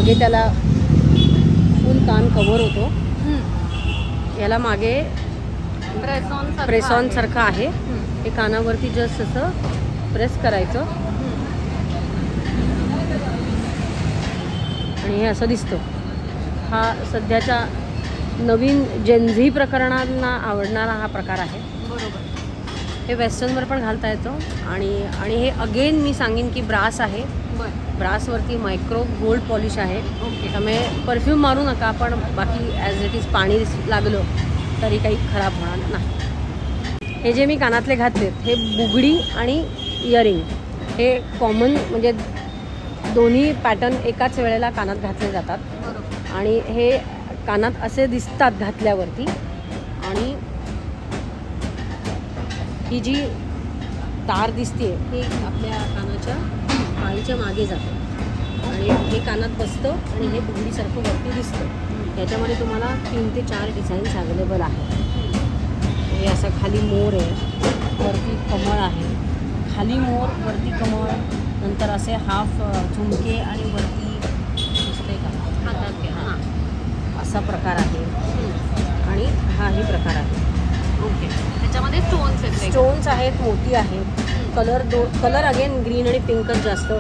मागे त्याला फुल कान कव्हर होतो. याला मागे प्रेसॉन सारखं आहे. हे कानावरती जस्ट असं प्रेस करायचं आणि हे असं दिसतं. हा सध्याच्या नवीन जेनझी प्रकरणांना आवडणारा हा प्रकार आहे. बरोबर. हे वेस्टर्नवर पण घालता येतं आणि हे अगेन मी सांगेन की ब्रास आहे. बरं. ब्रासवरती मायक्रो गोल्ड पॉलिश आहे. ओके. त्यामुळे परफ्यूम मारू नका, पण बाकी ॲज इट इज पाणी लागलं तरी काही खराब होणार नाही. हे जे मी कानातले घातलेत हे बुगडी आणि इयरिंग हे कॉमन, म्हणजे दोन्ही पॅटर्न एकाच वेळेला कानात घातले जातात. बरोबर. आणि हे कानात असे दिसतात घातल्यावरती. आणि ही जी तार दिसते ही आपल्या कानाच्या पाळीच्या मागे जाते आणि हे कानात बसतं आणि हे बुगडीसारखं वरती दिसतं. याच्यामध्ये तुम्हाला 3 ते 4 डिझाईन्स अवेलेबल आहेत. हे असं खाली मोर आहे, वरती कमळ आहे, खाली मोर वरती कमळ, नंतर असे हाफ झुमके आणि वरती दिसते का हातात घ्या. हां. असा प्रकार आहे. आणि हाही प्रकार आहे. ओके. त्याच्यामध्ये स्टोन्स आहेत. स्टोन्स आहेत, मोती आहेत. कलर अगेन ग्रीन आणि पिंकच जास्त